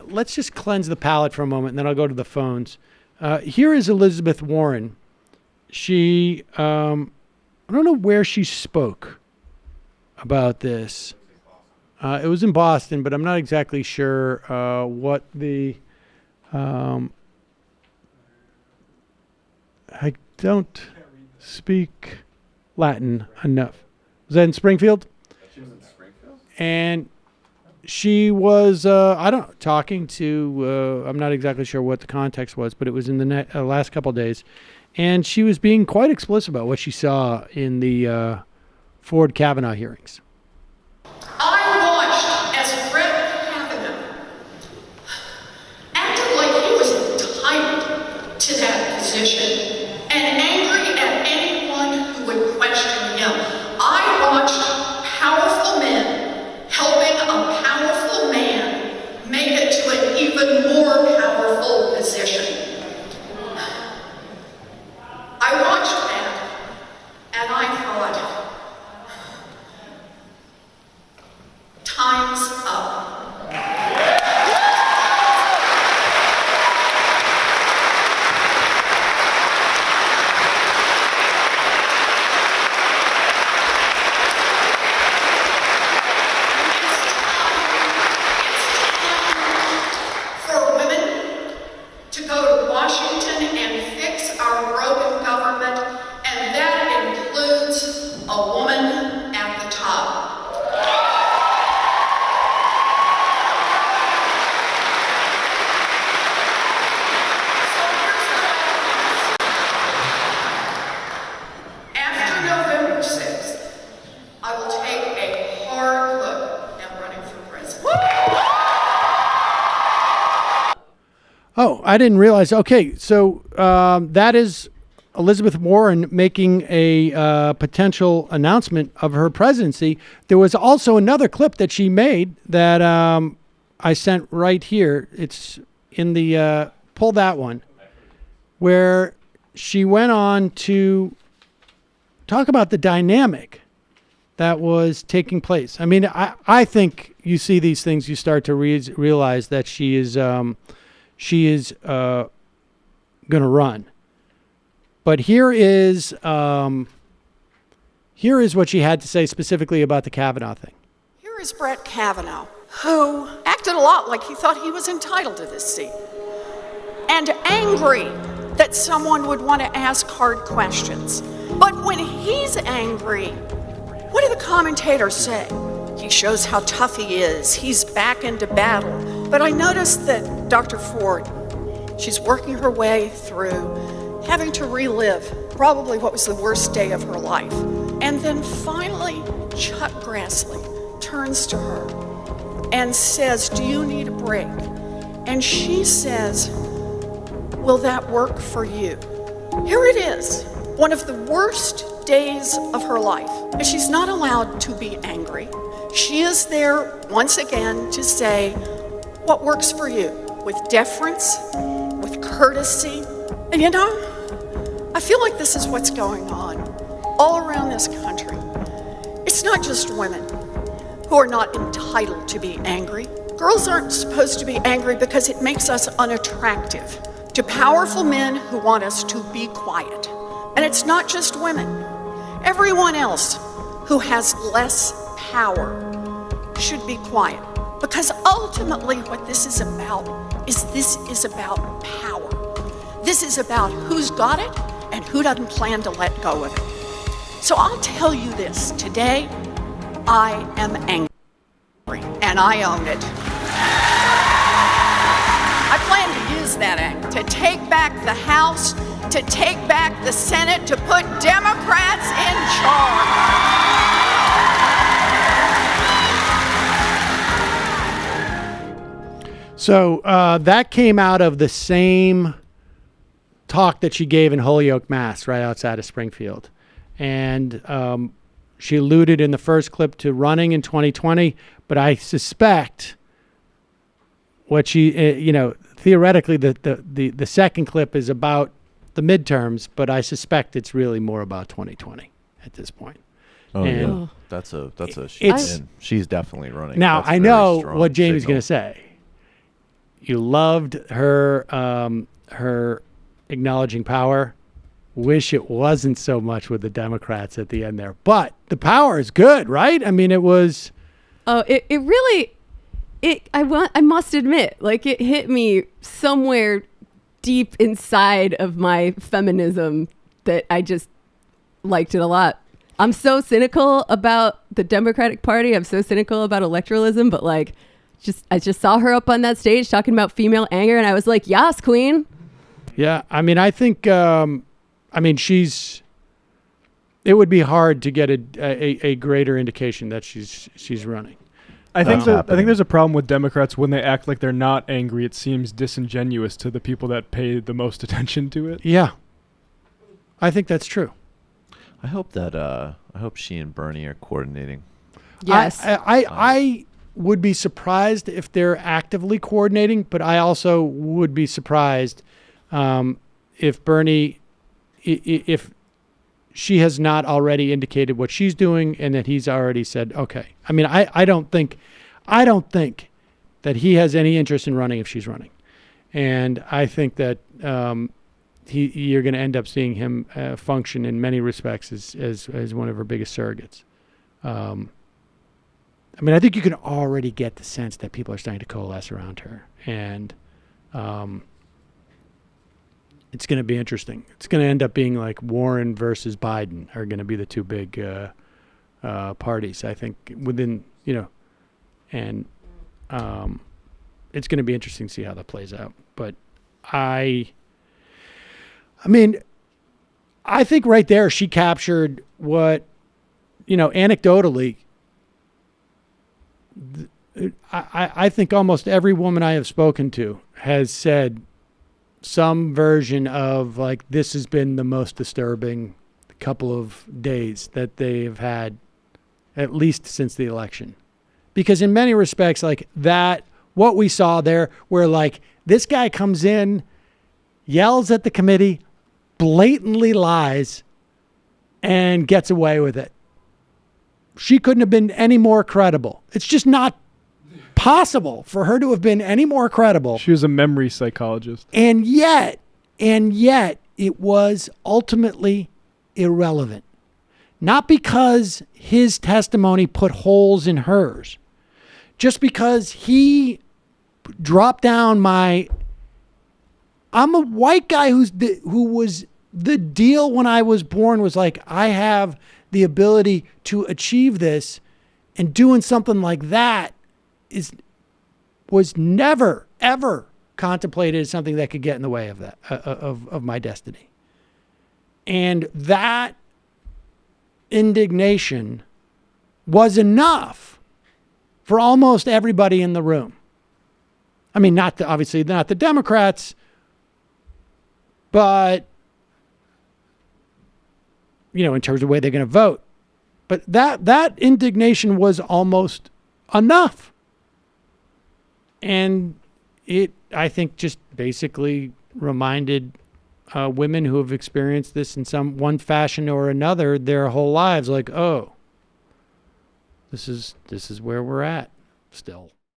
let's just cleanse the palate for a moment, and then I'll go to the phones. Here is Elizabeth Warren. She, I don't know where she spoke about this. It was in Boston, but I'm not exactly sure what the... I don't speak Latin enough. Was that in Springfield? She was in Springfield? And she was, talking to, I'm not exactly sure what the context was, but it was in the last couple of days. And she was being quite explicit about what she saw in the Ford Kavanaugh hearings. I watched as Brett Kavanaugh acted like he was entitled to that position and angry at anyone who would question him. I watched powerful men helping a powerful man make it to an even more powerful position. I watched that and I thought, time's up. For women to go to Washington and fix our broken government, and that includes a woman at the top. After November 6th, I will take a hard look at running for president. Oh, I didn't realize. Okay, so that is Elizabeth Warren making a potential announcement of her presidency. There was also another clip that she made that I sent right here. It's in the, pull that one, where she went on to talk about the dynamic that was taking place. I mean, I think you see these things, you start to realize that she is going to run. But here is what she had to say specifically about the Kavanaugh thing. Here is Brett Kavanaugh, who acted a lot like he thought he was entitled to this seat, and angry that someone would want to ask hard questions. But when he's angry, what do the commentators say? He shows how tough he is. He's back into battle. But I noticed that Dr. Ford, she's working her way through having to relive probably what was the worst day of her life. And then finally, Chuck Grassley turns to her and says, "Do you need a break?" And she says, "Will that work for you?" Here it is, one of the worst days of her life. And she's not allowed to be angry. She is there once again to say, what works for you? With deference, with courtesy. And you know, I feel like this is what's going on all around this country. It's not just women who are not entitled to be angry. Girls aren't supposed to be angry because it makes us unattractive to powerful men who want us to be quiet. And it's not just women. Everyone else who has less power should be quiet. Because ultimately what this is about power. This is about who's got it and who doesn't plan to let go of it. So I'll tell you this, today I am angry and I own it. I plan to use that anger to take back the House, to take back the Senate, to put Democrats in charge. So that came out of the same talk that she gave in Holyoke, Mass, right outside of Springfield. And she alluded in the first clip to running in 2020, but I suspect what she, theoretically the second clip is about the midterms, but I suspect it's really more about 2020 at this point. Oh, and yeah. That's a she's definitely running. Now, That's I know what Jamie's going to say. You loved her her acknowledging power. Wish it wasn't so much with the Democrats at the end there. But the power is good, right? I mean, it was... Oh, it really... I must admit, like, it hit me somewhere deep inside of my feminism that I just liked it a lot. I'm so cynical about the Democratic Party. I'm so cynical about electoralism, but like, I just saw her up on that stage talking about female anger, and I was like, yes, queen. Yeah, I mean, I think, it would be hard to get a greater indication that she's running. I think there's a problem with Democrats when they act like they're not angry. It seems disingenuous to the people that pay the most attention to it. Yeah, I think that's true. I hope she and Bernie are coordinating. Yes. I would be surprised if they're actively coordinating, but I also would be surprised if Bernie, if she has not already indicated what she's doing and that he's already said, okay. I mean, I don't think that he has any interest in running if she's running. And I think that you're going to end up seeing him function in many respects as one of her biggest surrogates. I mean, I think you can already get the sense that people are starting to coalesce around her. And it's going to be interesting. It's going to end up being like Warren versus Biden are going to be the two big parties, I think, within, and it's going to be interesting to see how that plays out. But I mean, I think right there she captured what, anecdotally, I think almost every woman I have spoken to has said some version of like, this has been the most disturbing couple of days that they've had, at least since the election. Because in many respects, like that, what we saw there, where like this guy comes in, yells at the committee, blatantly lies, and gets away with it. She couldn't have been any more credible. It's just not possible for her to have been any more credible. She was a memory psychologist. And yet it was ultimately irrelevant. Not because his testimony put holes in hers, just because he dropped down I'm a white guy who was the deal when I was born was like, I have the ability to achieve this, and doing something like that was never, ever contemplated as something that could get in the way of that, of my destiny. And that indignation was enough for almost everybody in the room. I mean, obviously not the Democrats, but, in terms of the way they're going to vote. But that indignation was almost enough. And it, I think, just basically reminded women who have experienced this in one fashion or another their whole lives, like, oh, this is where we're at still.